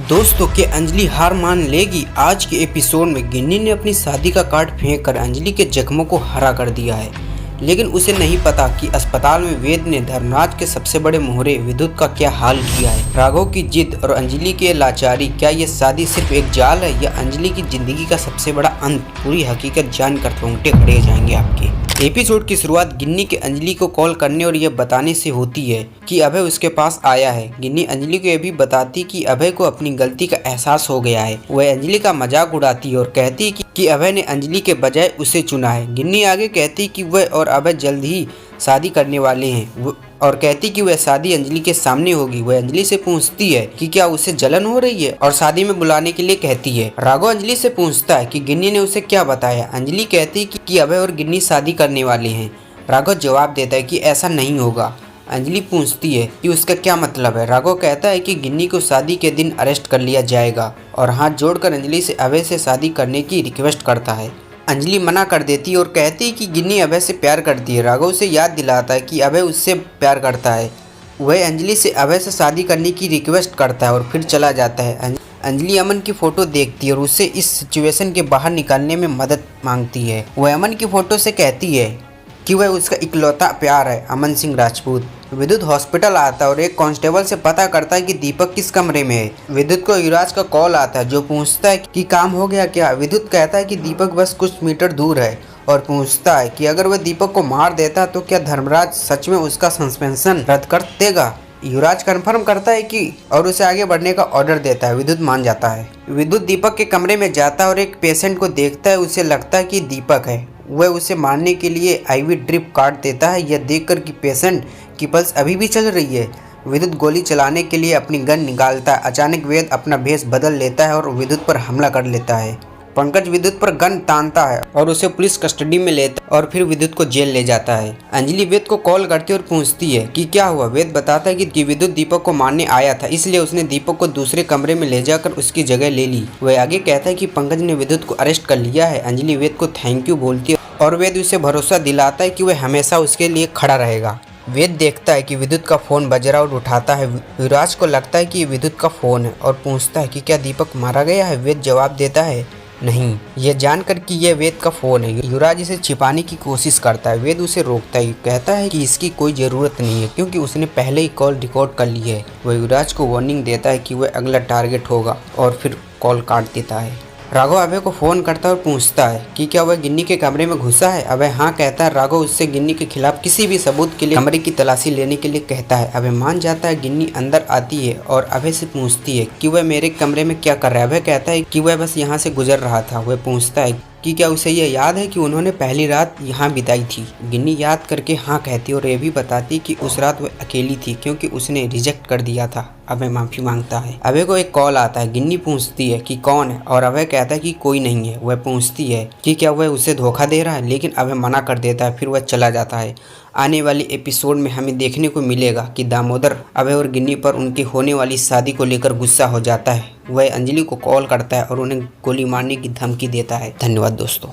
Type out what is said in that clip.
दोस्तों के अंजलि हार मान लेगी। आज के एपिसोड में गिन्नी ने अपनी शादी का कार्ड फेंक कर अंजलि के जख्मों को हरा कर दिया है, लेकिन उसे नहीं पता कि अस्पताल में वेद ने धर्मराज के सबसे बड़े मोहरे विद्युत का क्या हाल किया है। राघव की जिद और अंजलि की लाचारी, क्या ये शादी सिर्फ एक जाल है या अंजलि की जिंदगी का सबसे बड़ा अंत? पूरी हकीकत जानकर रोंगटे खड़े हो जाएंगे आपके। एपिसोड की शुरुआत गिन्नी के अंजलि को कॉल करने और यह बताने से होती है कि अभय उसके पास आया है। गिन्नी अंजलि को यह भी बताती कि अभय को अपनी गलती का एहसास हो गया है। वह अंजलि का मजाक उड़ाती है और कहती है कि अभय ने अंजलि के बजाय उसे चुना है। गिन्नी आगे कहती कि वह और अभय जल्द ही शादी करने वाले हैं और कहती कि वह शादी अंजलि के सामने होगी। वह अंजलि से पूछती है कि क्या उसे जलन हो रही है और शादी में बुलाने के लिए कहती है। राघव अंजलि से पूछता है कि गिन्नी ने उसे क्या बताया। अंजलि कहती कि अभय और गिन्नी शादी करने वाले हैं। राघव जवाब देता है कि ऐसा नहीं होगा। अंजलि पूछती है कि उसका क्या मतलब है। राघव कहता है कि गिन्नी को शादी के दिन अरेस्ट कर लिया जाएगा और हाथ जोड़कर अंजलि से अभय से शादी करने की रिक्वेस्ट करता है। अंजलि मना कर देती है और कहती है कि गिन्नी अभय से प्यार करती है। राघव उसे याद दिलाता है कि अभय उससे प्यार करता है। वह अंजलि से अभय से शादी करने की रिक्वेस्ट करता है और फिर चला जाता है। अंजलि अमन की फ़ोटो देखती है और उससे इस सिचुएशन के बाहर निकालने में मदद मांगती है। वह अमन की फ़ोटो से कहती है कि वह उसका इकलौता प्यार है, अमन सिंह राजपूत। विद्युत हॉस्पिटल आता है और एक कांस्टेबल से पता करता है कि दीपक किस कमरे में है। विद्युत को युवराज का कॉल आता है जो पूछता है कि काम हो गया क्या। विद्युत कहता है कि दीपक बस कुछ मीटर दूर है और पूछता है कि अगर वह दीपक को मार देता तो क्या धर्मराज सच में उसका सस्पेंशन रद्द कर देगा। युवराज कंफर्म करता है कि और उसे आगे बढ़ने का ऑर्डर देता है। विद्युत मान जाता है। विद्युत दीपक के कमरे में जाता है और एक पेशेंट को देखता है। उसे लगता है कि दीपक है। वह उसे मारने के लिए आईवी ड्रिप काट देता है। यह देखकर कि पेशेंट की पल्स अभी भी चल रही है। विद्युत गोली चलाने के लिए अपनी गन निकालता है। अचानक वेद अपना भेष बदल लेता है और विद्युत पर हमला कर लेता है। पंकज विद्युत पर गन तानता है और उसे पुलिस कस्टडी में लेता है और फिर विद्युत को जेल ले जाता है। अंजलि वेद को कॉल करती है और पूछती है कि क्या हुआ। वेद बताता है कि विद्युत दीपक को मारने आया था, इसलिए उसने दीपक को दूसरे कमरे में ले जाकर उसकी जगह ले ली। वह आगे कहता है कि पंकज ने विद्युत को अरेस्ट कर लिया है। अंजलि वेद को थैंक यू बोलती है और वेद उसे भरोसा दिलाता है कि वह हमेशा उसके लिए खड़ा रहेगा। वेद देखता है कि विद्युत का फ़ोन बज रहा और उठाता है। युवराज को लगता है कि विद्युत का फ़ोन है और पूछता है कि क्या दीपक मारा गया है। वेद जवाब देता है नहीं, यह जानकर कि यह वेद का फ़ोन है। युवराज इसे छिपाने की कोशिश करता है। वेद उसे रोकता है, कहता है कि इसकी कोई ज़रूरत नहीं है क्योंकि उसने पहले ही कॉल रिकॉर्ड कर ली है। वह युवराज को वार्निंग देता है कि वह अगला टारगेट होगा और फिर कॉल काट देता है। राघव अभय को फ़ोन करता है और पूछता है कि क्या वह गिन्नी के कमरे में घुसा है। अभय हाँ कहता है। राघव उससे गिन्नी के खिलाफ किसी भी सबूत के लिए कमरे की तलाशी लेने के लिए कहता है। अभय मान जाता है। गिन्नी अंदर आती है और अभय से पूछती है कि वह मेरे कमरे में क्या कर रहा है। अभय कहता है कि वह बस यहाँ से गुजर रहा था। वह पूछता है कि क्या उसे यह याद है कि उन्होंने पहली रात यहाँ बिताई थी। गिन्नी याद करके हाँ कहती और यह भी बताती कि उस रात वह अकेली थी क्योंकि उसने रिजेक्ट कर दिया था। अभय माफ़ी मांगता है। अभय को एक कॉल आता है। गिन्नी पूछती है कि कौन है और अभय कहता है कि कोई नहीं है। वह पूछती है कि क्या वह उसे धोखा दे रहा है, लेकिन अभय मना कर देता है। फिर वह चला जाता है। आने वाली एपिसोड में हमें देखने को मिलेगा कि दामोदर अभय और गिन्नी पर उनकी होने वाली शादी को लेकर गुस्सा हो जाता है। वह अंजलि को कॉल करता है और उन्हें गोली मारने की धमकी देता है। धन्यवाद दोस्तों।